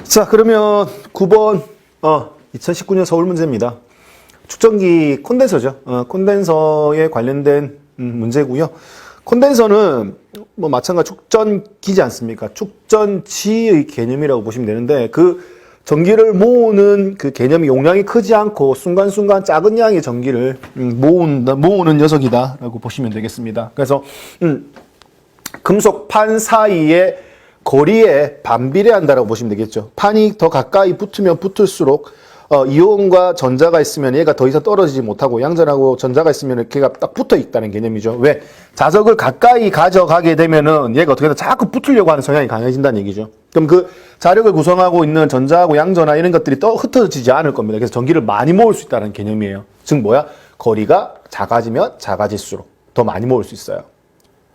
자, 그러면 9번 2019년 서울 문제입니다. 축전기 콘덴서죠. 콘덴서에 관련된 문제고요. 콘덴서는 뭐 마찬가지 축전기지 않습니까? 축전지의 개념이라고 보시면 되는데 그 전기를 모으는 그 개념이 용량이 크지 않고 순간순간 작은 양의 전기를 모으는 녀석이다라고 보시면 되겠습니다. 그래서 금속 판 사이에 거리에 반비례한다라고 보시면 되겠죠. 판이 더 가까이 붙으면 붙을수록 이온과 전자가 있으면 얘가 더 이상 떨어지지 못하고 양전하고 전자가 있으면 걔가 딱 붙어 있다는 개념이죠. 왜? 자석을 가까이 가져가게 되면은 얘가 어떻게든 자꾸 붙으려고 하는 성향이 강해진다는 얘기죠. 그럼 그 자력을 구성하고 있는 전자하고 양전화 이런 것들이 또 흩어지지 않을 겁니다. 그래서 전기를 많이 모을 수 있다는 개념이에요. 즉 뭐야? 거리가 작아지면 작아질수록 더 많이 모을 수 있어요.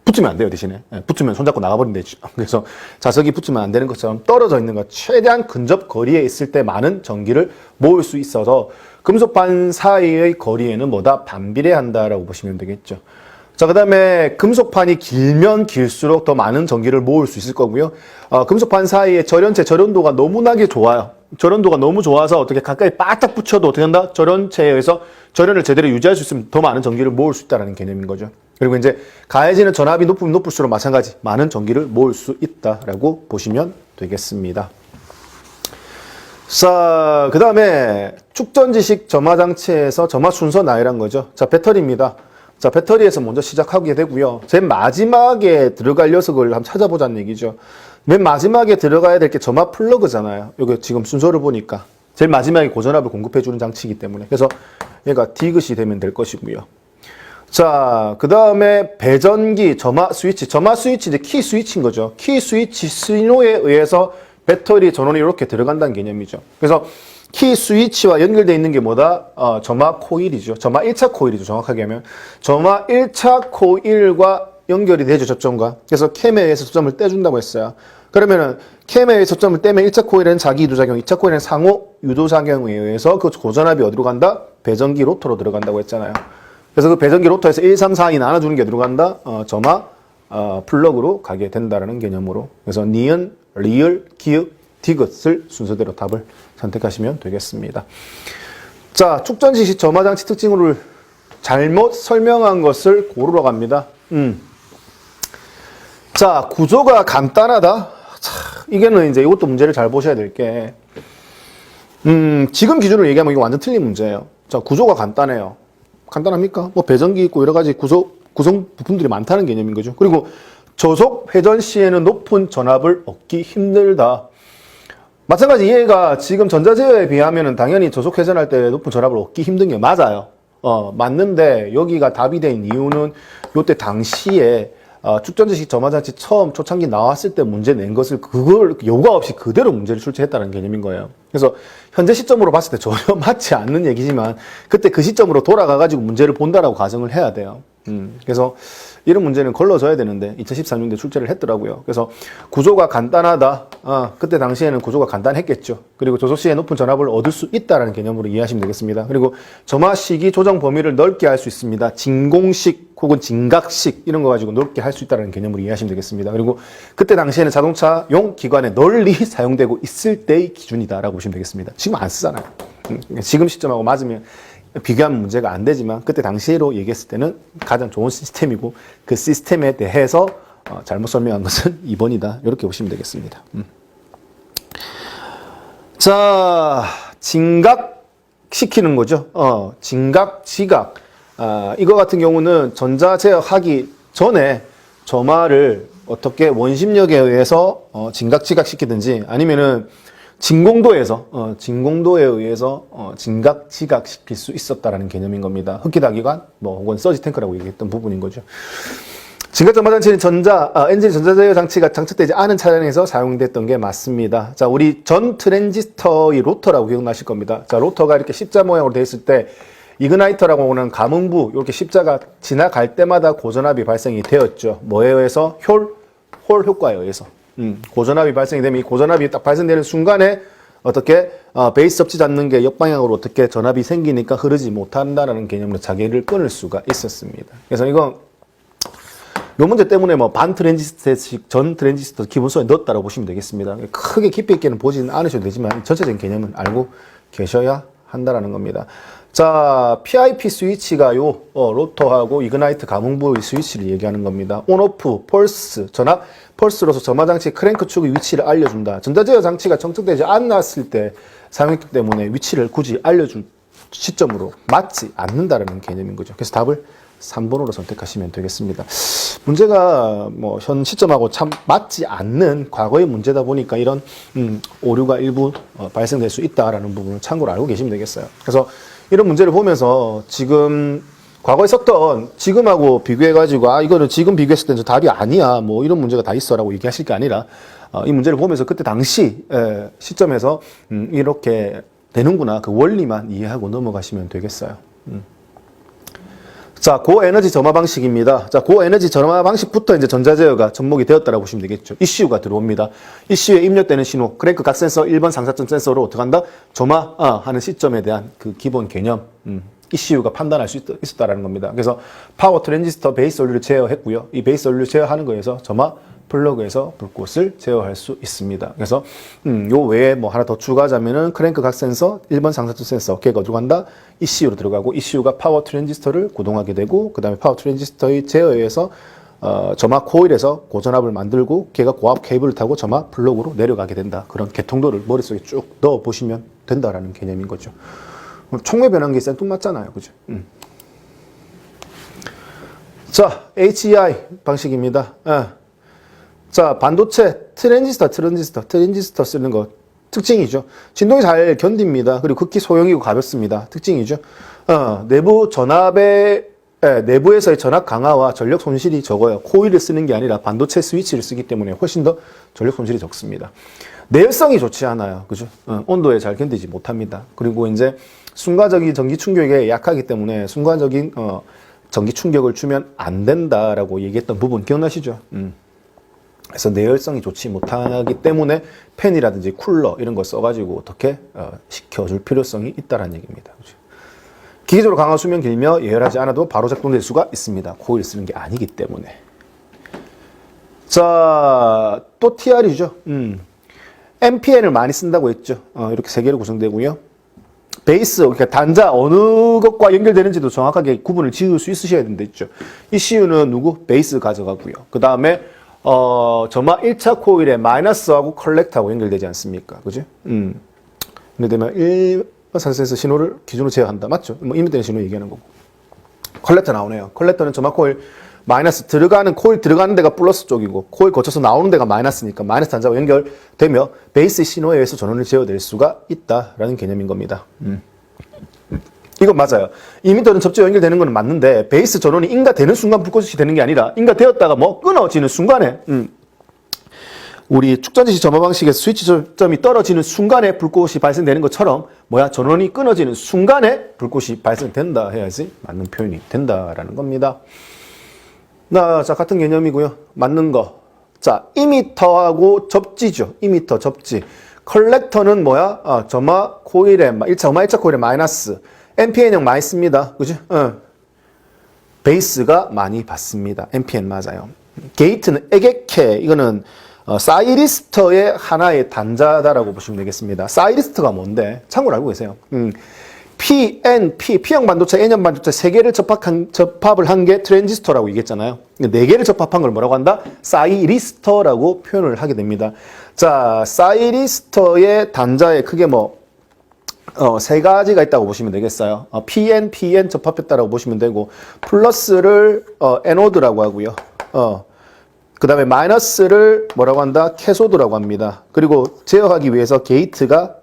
붙으면 안 돼요, 대신에. 붙으면 손잡고 나가버리면 되죠. 그래서 자석이 붙으면 안 되는 것처럼 떨어져 있는 것, 최대한 근접 거리에 있을 때 많은 전기를 모을 수 있어서 금속판 사이의 거리에는 뭐다? 반비례한다라고 보시면 되겠죠. 자, 그 다음에 금속판이 길면 길수록 더 많은 전기를 모을 수 있을 거고요. 금속판 사이의 절연도가 너무나게 좋아요. 절연도가 너무 좋아서 어떻게 가까이 바짝 붙여도 어떻게 한다? 절연체에 의해서 절연을 제대로 유지할 수 있으면 더 많은 전기를 모을 수 있다는 개념인 거죠. 그리고 이제 가해지는 전압이 높으면 높을수록 마찬가지 많은 전기를 모을 수 있다라고 보시면 되겠습니다. 자, 그 다음에 축전지식 점화장치에서 점화 순서 나열한 거죠. 자, 배터리입니다. 자, 배터리에서 먼저 시작하게 되고요. 제일 마지막에 들어갈 녀석을 한번 찾아보자는 얘기죠. 맨 마지막에 들어가야 될 게 점화 플러그잖아요. 여기 지금 순서를 보니까 제일 마지막에 고전압을 공급해주는 장치이기 때문에 그래서 얘가 디귿이 되면 될 것이고요. 자, 그 다음에 배전기, 점화 스위치. 점화 스위치 이제 키 스위치인 거죠. 키 스위치 신호에 의해서 배터리 전원이 이렇게 들어간다는 개념이죠. 그래서 키 스위치와 연결되어 있는 게 뭐다? 점화 코일이죠. 점화 1차 코일이죠. 정확하게 하면. 점화 1차 코일과 연결이 되죠. 접점과. 그래서 캠에 의해서 접점을 떼준다고 했어요. 그러면은 캠에 의해서 접점을 떼면 1차 코일에는 자기 유도작용, 2차 코일에는 상호 유도작용에 의해서 그 고전압이 어디로 간다? 배전기 로터로 들어간다고 했잖아요. 그래서 그 배전기 로터에서 1, 3, 4이 나눠주는 게 어디로 간다? 점화 플러그로 가게 된다라는 개념으로. 그래서 니은, 리을, 기역, 디귿을 순서대로 답을 선택하시면 되겠습니다. 자, 축전지식 점화장치 특징을 잘못 설명한 것을 고르러 갑니다. 자, 구조가 간단하다. 자, 이게는 이제 이것도 문제를 잘 보셔야 될 게, 지금 기준으로 얘기하면 이거 완전 틀린 문제예요. 자, 구조가 간단해요. 간단합니까? 뭐 배전기 있고 여러 가지 구성 부품들이 많다는 개념인 거죠. 그리고 저속 회전 시에는 높은 전압을 얻기 힘들다. 마찬가지 얘가 지금 전자제어에 비하면은 당연히 저속 회전할 때 높은 전압을 얻기 힘든 게 맞아요. 맞는데 여기가 답이 된 이유는 요때 당시에 축전지식 점화장치 처음 초창기 나왔을 때 문제 낸 것을 그걸 요가 없이 그대로 문제를 출제했다는 개념인 거예요. 그래서 현재 시점으로 봤을 때 전혀 맞지 않는 얘기지만 그때 그 시점으로 돌아가가지고 문제를 본다라고 가정을 해야 돼요. 그래서 이런 문제는 걸러져야 되는데 2013년도에 출제를 했더라고요. 그래서 구조가 간단하다. 그때 당시에는 구조가 간단했겠죠. 그리고 조속 시에 높은 전압을 얻을 수 있다라는 개념으로 이해하시면 되겠습니다. 그리고 점화 시기 조정 범위를 넓게 할 수 있습니다. 진공식 혹은 진각식 이런 거 가지고 넓게 할 수 있다는 개념으로 이해하시면 되겠습니다. 그리고 그때 당시에는 자동차용 기관에 널리 사용되고 있을 때의 기준이다라고 보시면 되겠습니다. 지금 안 쓰잖아요. 지금 시점하고 맞으면 비교하면 문제가 안 되지만 그때 당시로 얘기했을 때는 가장 좋은 시스템이고 그 시스템에 대해서 잘못 설명한 것은 2번이다. 이렇게 보시면 되겠습니다. 자, 진각시키는 거죠. 진각, 지각. 이거 같은 경우는 전자제어하기 전에 점화를 어떻게 원심력에 의해서 진각, 지각시키든지 아니면은 진공도에 의해서 진각, 지각 시킬 수 있었다라는 개념인 겁니다. 흡기다기관, 혹은 서지 탱크라고 얘기했던 부분인 거죠. 진각 점화장치는 엔진 전자제어 장치가 장착되지 않은 차량에서 사용됐던 게 맞습니다. 자, 우리 전 트랜지스터의 로터라고 기억나실 겁니다. 자, 로터가 이렇게 십자 모양으로 되어 있을 때 이그나이터라고 하는 감흥부, 이렇게 십자가 지나갈 때마다 고전압이 발생이 되었죠. 뭐에 의해서? 홀 효과에 의해서. 고전압이 발생이 되면 이 고전압이 딱 발생되는 순간에 어떻게 베이스 접지 않는 게 역방향으로 어떻게 전압이 생기니까 흐르지 못한다라는 개념으로 자기를 끊을 수가 있었습니다. 그래서 이건 요 문제 때문에 뭐 반 트랜지스터식 전 트랜지스터 기본소에 넣었다고 보시면 되겠습니다. 크게 깊이 있게는 보지는 않으셔도 되지만 전체적인 개념은 알고 계셔야 한다라는 겁니다. 자, PIP 스위치가 요 로터하고 이그나이트 감흥부의 스위치를 얘기하는 겁니다. 온오프, 펄스, 전압, 펄스로서 점화장치 크랭크 축의 위치를 알려준다. 전자제어 장치가 정착되지 않았을 때 사용했기 때문에 위치를 굳이 알려준 시점으로 맞지 않는다라는 개념인 거죠. 그래서 답을 3번으로 선택하시면 되겠습니다. 문제가 뭐 현 시점하고 참 맞지 않는 과거의 문제다 보니까 이런 오류가 일부 발생될 수 있다라는 부분을 참고로 알고 계시면 되겠어요. 그래서 이런 문제를 보면서 지금 과거에 썼던 지금하고 비교해가지고 이거는 지금 비교했을 때는 답이 아니야 뭐 이런 문제가 다 있어라고 얘기하실 게 아니라 이 문제를 보면서 그때 당시 시점에서 이렇게 되는구나 그 원리만 이해하고 넘어가시면 되겠어요. 자, 고에너지 점화 방식입니다. 자, 고에너지 점화 방식부터 이제 전자제어가 접목이 되었다라고 보시면 되겠죠. ECU가 들어옵니다. ECU에 입력되는 신호, 크랭크 각 센서 1번 상사점 센서로 어떻게 한다? 점화하는 시점에 대한 그 기본 개념, ECU가 판단할 수 있었다라는 겁니다. 그래서 파워 트랜지스터 베이스 원료를 제어했고요. 이 베이스 원료를 제어하는 거에서 점화 플러그에서 불꽃을 제어할 수 있습니다. 그래서 요 외에 뭐 하나 더 추가하자면은 크랭크 각 센서, 1번 상사점 센서, 걔가 어디로 간다? ECU로 들어가고 ECU가 파워 트랜지스터를 구동하게 되고 그 다음에 파워 트랜지스터의 제어에 의해서 점화 코일에서 고전압을 만들고 걔가 고압 케이블을 타고 점화 플러그로 내려가게 된다. 그런 개통도를 머릿속에 쭉 넣어 보시면 된다라는 개념인 거죠. 총매 변환기 생뚱맞잖아요. 그죠? 자, HEI 방식입니다. 자, 반도체 트랜지스터 쓰는 거 특징이죠. 진동이 잘 견딥니다. 그리고 극히 소형이고 가볍습니다. 특징이죠. 내부 전압의 내부에서의 전압 강화와 전력 손실이 적어요. 코일을 쓰는 게 아니라 반도체 스위치를 쓰기 때문에 훨씬 더 전력 손실이 적습니다. 내열성이 좋지 않아요. 그죠? 온도에 잘 견디지 못합니다. 그리고 이제 순간적인 전기 충격에 약하기 때문에 순간적인 전기 충격을 주면 안 된다라고 얘기했던 부분 기억나시죠? 그래서 내열성이 좋지 못하기 때문에 팬이라든지 쿨러 이런 거 써가지고 어떻게 식혀줄 필요성이 있다는 얘기입니다. 그렇죠? 기계적으로 강화 수명 길며 예열하지 않아도 바로 작동될 수가 있습니다. 코일 쓰는 게 아니기 때문에. 자, 또 TR이죠. MPN을 많이 쓴다고 했죠. 이렇게 세 개로 구성되고요. 베이스, 그러니까 단자 어느 것과 연결되는지도 정확하게 구분을 지을 수 있으셔야 된다 했죠. ECU는 누구? 베이스 가져가고요. 그 다음에 점화 1차 코일에 마이너스하고 컬렉터하고 연결되지 않습니까? 그죠? 연결되면 1번 상승에서 신호를 기준으로 제어한다. 맞죠? 뭐 이미되는 신호 얘기하는 거고. 컬렉터 나오네요. 컬렉터는 점화 코일 마이너스 코일 들어가는 데가 플러스 쪽이고 코일 거쳐서 나오는 데가 마이너스니까 마이너스 단자와 연결되며 베이스 신호에 의해서 전원을 제어될 수가 있다라는 개념인 겁니다. 이건 맞아요. 이미터는 접지와 연결되는 건 맞는데 베이스 전원이 인가되는 순간 불꽃이 되는 게 아니라 인가되었다가 뭐 끊어지는 순간에 우리 축전지시 점화 방식에서 스위치 점이 떨어지는 순간에 불꽃이 발생되는 것처럼 전원이 끊어지는 순간에 불꽃이 발생된다 해야지 맞는 표현이 된다라는 겁니다. 자, 같은 개념이고요. 맞는 거. 자, 이미터하고 접지죠. 이미터, 접지. 컬렉터는 점화 코일에 1차 코일에 마이너스. NPN형 많이 씁니다. 그죠? 베이스가 많이 받습니다. NPN 맞아요. 게이트는 에게케. 이거는 사이리스터의 하나의 단자다라고 보시면 되겠습니다. 사이리스터가 뭔데? 참고로 알고 계세요. P형 반도체, N형 반도체 3개를 접합을 한 게 트랜지스터라고 얘기했잖아요. 4개를 접합한 걸 뭐라고 한다? 사이리스터라고 표현을 하게 됩니다. 자, 사이리스터의 단자에 크게 3가지가 있다고 보시면 되겠어요. PN 접합했다라고 보시면 되고, 플러스를 에노드라고 하고요. 그 다음에 마이너스를 뭐라고 한다? 캐소드라고 합니다. 그리고 제어하기 위해서 게이트가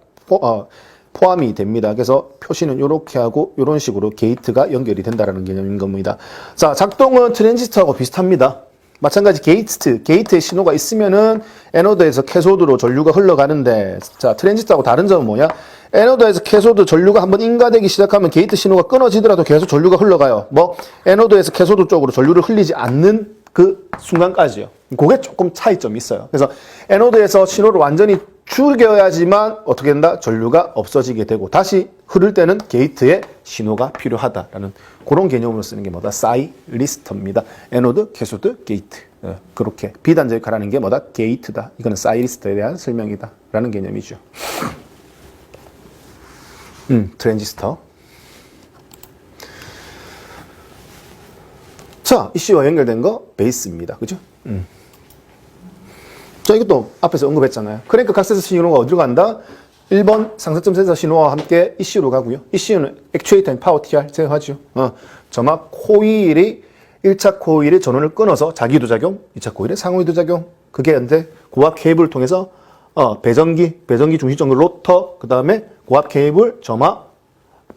포함이 됩니다. 그래서 표시는 이렇게 하고 이런 식으로 게이트가 연결이 된다는 개념인 겁니다. 자, 작동은 트랜지스터하고 비슷합니다. 마찬가지 게이트의 신호가 있으면은 에노드에서 캐소드로 전류가 흘러가는데, 자, 트랜지스터하고 다른 점은 뭐냐? 에노드에서 캐소드 전류가 한번 인가되기 시작하면 게이트 신호가 끊어지더라도 계속 전류가 흘러가요. 에노드에서 캐소드 쪽으로 전류를 흘리지 않는 그 순간까지요. 그게 조금 차이점이 있어요. 그래서 에노드에서 신호를 완전히 죽여야지만 어떻게 된다? 전류가 없어지게 되고 다시 흐를 때는 게이트에 신호가 필요하다라는 그런 개념으로 쓰는 게 뭐다? 사이리스터입니다. 에노드, 캐소드, 게이트. 그렇게 비단적하라는 게 뭐다? 게이트다. 이거는 사이리스터에 대한 설명이다 라는 개념이죠. 트랜지스터. 자, 이슈와 연결된 거 베이스입니다. 그죠? 자, 이것도 앞에서 언급했잖아요. 크랭크 각세서 신호가 어디로 간다? 1번 상승점 센서 신호와 함께 이슈로 가고요. 이슈는 액추에이터인 파워 TR 제어하죠. 점막 코일이 1차 코일의 전원을 끊어서 자기도작용, 2차 코일의 상호이도작용. 그게 현재 고압 케이블을 통해서 배전기 중심적으로 로터, 그 다음에 고압 케이블, 점막,